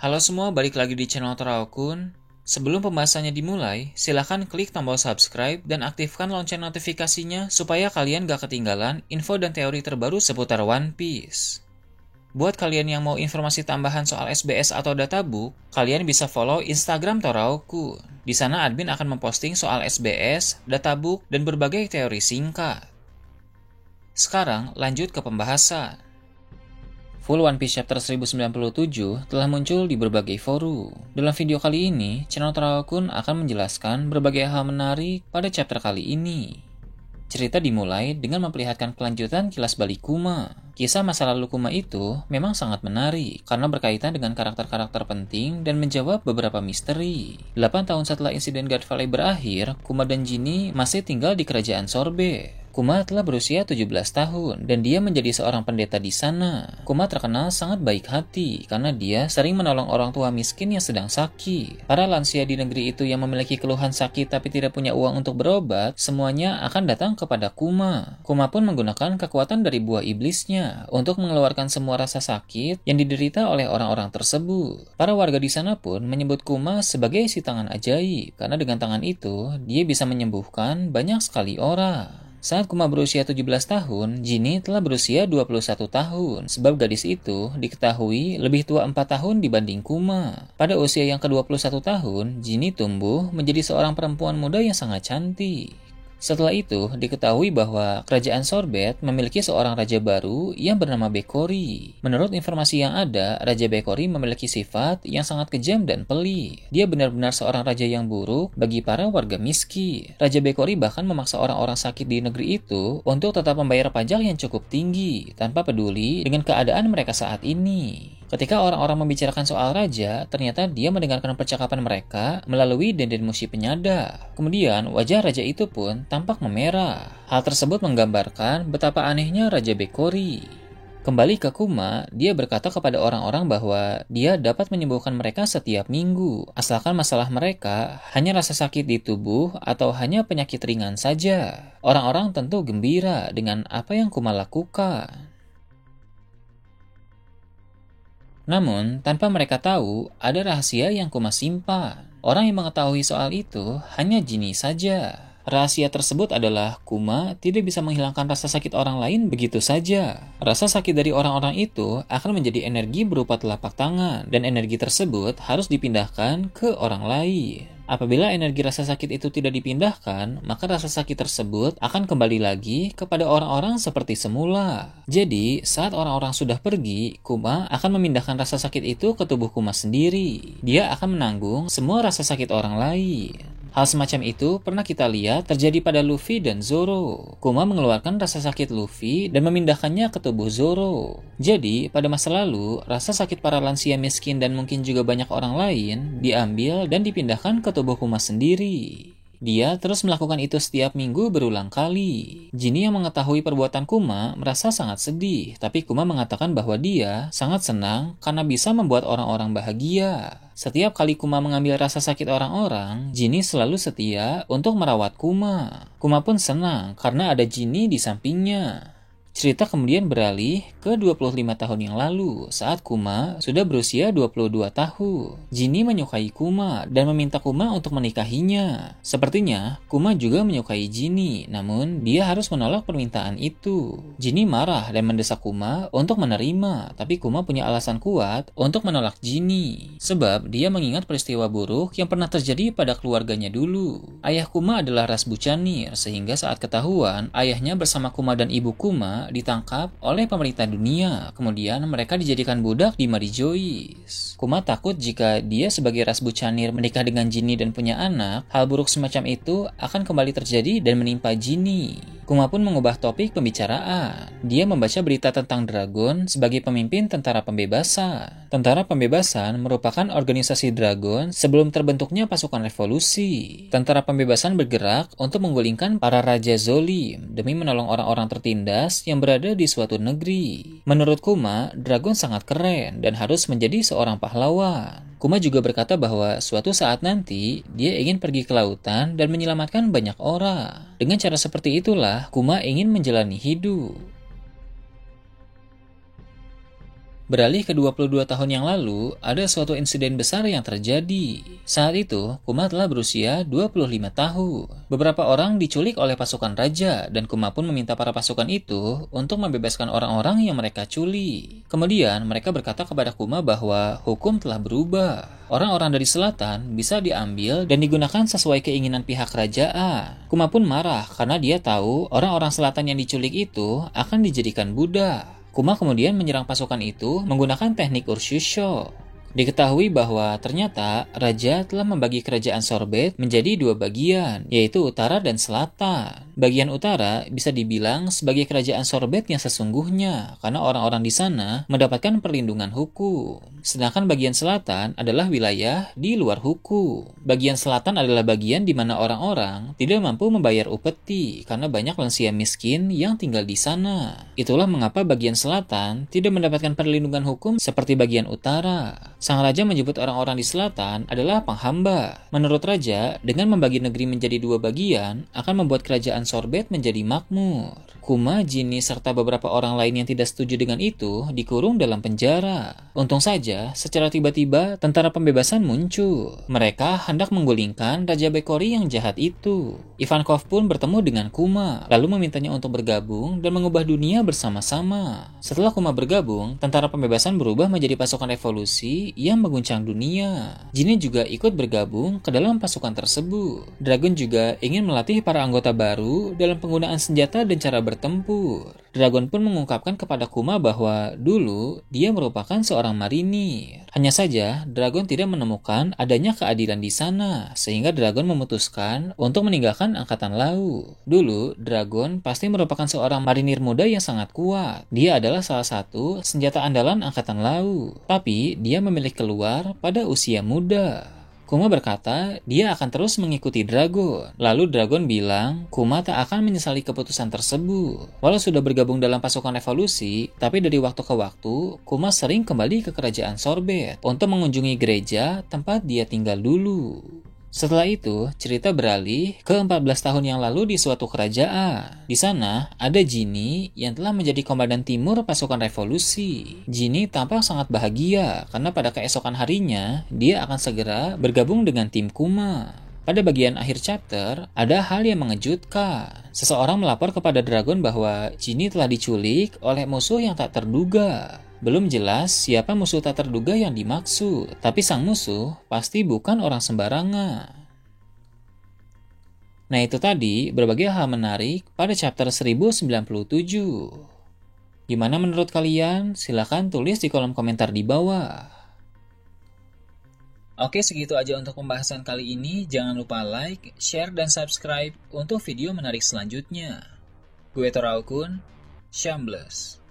Halo semua, balik lagi di channel Teraokun. Sebelum pembahasannya dimulai, silahkan klik tombol subscribe dan aktifkan lonceng notifikasinya supaya kalian gak ketinggalan info dan teori terbaru seputar One Piece. Buat kalian yang mau informasi tambahan soal SBS atau databook, kalian bisa follow Instagram Teraokun. Di sana admin akan memposting soal SBS, databook, dan berbagai teori singkat. Sekarang lanjut ke pembahasan. Full One Piece Chapter 1097 telah muncul di berbagai forum. Dalam video kali ini, channel Teraokun akan menjelaskan berbagai hal menarik pada chapter kali ini. Cerita dimulai dengan memperlihatkan kelanjutan kilas balik Kuma. Kisah masa lalu Kuma itu memang sangat menarik karena berkaitan dengan karakter-karakter penting dan menjawab beberapa misteri. 8 tahun setelah insiden God Valley berakhir, Kuma dan Jinny masih tinggal di kerajaan Sorbet. Kuma telah berusia 17 tahun dan dia menjadi seorang pendeta di sana. Kuma terkenal sangat baik hati karena dia sering menolong orang tua miskin yang sedang sakit. Para lansia di negeri itu yang memiliki keluhan sakit tapi tidak punya uang untuk berobat, semuanya akan datang kepada Kuma. Kuma pun menggunakan kekuatan dari buah iblisnya untuk mengeluarkan semua rasa sakit yang diderita oleh orang-orang tersebut. Para warga di sana pun menyebut Kuma sebagai si tangan ajaib karena dengan tangan itu dia bisa menyembuhkan banyak sekali orang. Saat Kuma berusia 17 tahun, Jinny telah berusia 21 tahun, sebab gadis itu diketahui lebih tua 4 tahun dibanding Kuma. Pada usia yang ke-21 tahun, Jinny tumbuh menjadi seorang perempuan muda yang sangat cantik. Setelah itu, diketahui bahwa kerajaan Sorbet memiliki seorang raja baru yang bernama Bekori. Menurut informasi yang ada, Raja Bekori memiliki sifat yang sangat kejam dan pelit. Dia benar-benar seorang raja yang buruk bagi para warga miskin. Raja Bekori bahkan memaksa orang-orang sakit di negeri itu untuk tetap membayar pajak yang cukup tinggi, tanpa peduli dengan keadaan mereka saat ini. Ketika orang-orang membicarakan soal raja, ternyata dia mendengarkan percakapan mereka melalui denden musi penyada. Kemudian, wajah raja itu pun tampak memerah. Hal tersebut menggambarkan betapa anehnya Raja Bekori. Kembali ke Kuma, dia berkata kepada orang-orang bahwa dia dapat menyembuhkan mereka setiap minggu, asalkan masalah mereka hanya rasa sakit di tubuh atau hanya penyakit ringan saja. Orang-orang tentu gembira dengan apa yang Kuma lakukan. Namun, tanpa mereka tahu, ada rahasia yang Kuma simpan. Orang yang mengetahui soal itu hanya Jinny saja. Rahasia tersebut adalah Kuma tidak bisa menghilangkan rasa sakit orang lain begitu saja. Rasa sakit dari orang-orang itu akan menjadi energi berupa telapak tangan, dan energi tersebut harus dipindahkan ke orang lain. Apabila energi rasa sakit itu tidak dipindahkan, maka rasa sakit tersebut akan kembali lagi kepada orang-orang seperti semula. Jadi, saat orang-orang sudah pergi, Kuma akan memindahkan rasa sakit itu ke tubuh Kuma sendiri. Dia akan menanggung semua rasa sakit orang lain. Hal semacam itu pernah kita lihat terjadi pada Luffy dan Zoro. Kuma mengeluarkan rasa sakit Luffy dan memindahkannya ke tubuh Zoro. Jadi, pada masa lalu, rasa sakit para lansia miskin dan mungkin juga banyak orang lain diambil dan dipindahkan ke tubuh Kuma sendiri. Dia terus melakukan itu setiap minggu berulang kali. Jinny yang mengetahui perbuatan Kuma merasa sangat sedih, tapi Kuma mengatakan bahwa dia sangat senang karena bisa membuat orang-orang bahagia. Setiap kali Kuma mengambil rasa sakit orang-orang, Jinny selalu setia untuk merawat Kuma. Kuma pun senang karena ada Jinny di sampingnya. Cerita kemudian beralih ke 25 tahun yang lalu saat Kuma sudah berusia 22 tahun. Jinny menyukai Kuma dan meminta Kuma untuk menikahinya. Sepertinya Kuma juga menyukai Jinny, namun dia harus menolak permintaan itu. Jinny marah dan mendesak Kuma untuk menerima, tapi Kuma punya alasan kuat untuk menolak Jinny. Sebab dia mengingat peristiwa buruk yang pernah terjadi pada keluarganya dulu. Ayah Kuma adalah Ras Buchanir, sehingga saat ketahuan ayahnya bersama Kuma dan ibu Kuma ditangkap oleh pemerintah dunia. Kemudian mereka dijadikan budak di Mary Joyce. Kuma takut jika dia sebagai Ras Buchanir menikah dengan Jinny dan punya anak, hal buruk semacam itu akan kembali terjadi dan menimpa Jinny. Kuma pun mengubah topik pembicaraan. Dia membaca berita tentang Dragon sebagai pemimpin tentara pembebasan. Tentara pembebasan merupakan organisasi Dragon sebelum terbentuknya pasukan revolusi. Tentara pembebasan bergerak untuk menggulingkan para raja zolim demi menolong orang-orang tertindas yang berada di suatu negeri. Menurut Kuma, Dragon sangat keren dan harus menjadi seorang pahlawan. Kuma juga berkata bahwa suatu saat nanti dia ingin pergi ke lautan dan menyelamatkan banyak orang. Dengan cara seperti itulah Kuma ingin menjalani hidup. Beralih ke 22 tahun yang lalu, ada suatu insiden besar yang terjadi. Saat itu, Kuma telah berusia 25 tahun. Beberapa orang diculik oleh pasukan raja, dan Kuma pun meminta para pasukan itu untuk membebaskan orang-orang yang mereka culik. Kemudian, mereka berkata kepada Kuma bahwa hukum telah berubah. Orang-orang dari selatan bisa diambil dan digunakan sesuai keinginan pihak kerajaan. Kuma pun marah karena dia tahu orang-orang selatan yang diculik itu akan dijadikan budak. Kuma kemudian menyerang pasukan itu menggunakan teknik Urshusho. Diketahui bahwa ternyata raja telah membagi kerajaan Sorbet menjadi dua bagian, yaitu utara dan selatan. Bagian utara bisa dibilang sebagai kerajaan Sorbet yang sesungguhnya, karena orang-orang di sana mendapatkan perlindungan hukum. Sedangkan bagian selatan adalah wilayah di luar hukum. Bagian selatan adalah bagian di mana orang-orang tidak mampu membayar upeti, karena banyak lansia miskin yang tinggal di sana. Itulah mengapa bagian selatan tidak mendapatkan perlindungan hukum seperti bagian utara. Sang raja menyebut orang-orang di selatan adalah penghamba. Menurut raja, dengan membagi negeri menjadi dua bagian akan membuat kerajaan Sorbet menjadi makmur. Kuma, Jinni, serta beberapa orang lain yang tidak setuju dengan itu dikurung dalam penjara. Untung saja, secara tiba-tiba tentara pembebasan muncul. Mereka hendak menggulingkan Raja Bekori yang jahat itu. Ivankov pun bertemu dengan Kuma, lalu memintanya untuk bergabung dan mengubah dunia bersama-sama. Setelah Kuma bergabung, tentara pembebasan berubah menjadi pasukan revolusi yang mengguncang dunia. Jinni juga ikut bergabung ke dalam pasukan tersebut. Dragon juga ingin melatih para anggota baru dalam penggunaan senjata dan cara bertempur. Dragon pun mengungkapkan kepada Kuma bahwa dulu dia merupakan seorang marinir. Hanya saja, Dragon tidak menemukan adanya keadilan di sana, sehingga Dragon memutuskan untuk meninggalkan angkatan laut. Dulu, Dragon pasti merupakan seorang marinir muda yang sangat kuat. Dia adalah salah satu senjata andalan angkatan laut. Tapi, dia memilih keluar pada usia muda. Kuma berkata dia akan terus mengikuti Dragon. Lalu Dragon bilang Kuma tak akan menyesali keputusan tersebut. Walau sudah bergabung dalam pasukan revolusi, tapi dari waktu ke waktu, Kuma sering kembali ke kerajaan Sorbet untuk mengunjungi gereja tempat dia tinggal dulu. Setelah itu, cerita beralih ke 14 tahun yang lalu di suatu kerajaan. Di sana, ada Jinni yang telah menjadi komandan timur pasukan revolusi. Jinni tampak sangat bahagia karena pada keesokan harinya, dia akan segera bergabung dengan tim Kuma. Pada bagian akhir chapter, ada hal yang mengejutkan. Seseorang melapor kepada Dragon bahwa Jinni telah diculik oleh musuh yang tak terduga. Belum jelas siapa musuh tak terduga yang dimaksud, tapi sang musuh pasti bukan orang sembarangan. Nah itu tadi berbagai hal menarik pada chapter 1097. Gimana menurut kalian? Silahkan tulis di kolom komentar di bawah. Oke, segitu aja untuk pembahasan kali ini. Jangan lupa like, share, dan subscribe untuk video menarik selanjutnya. Gue Toraukun, Shambles.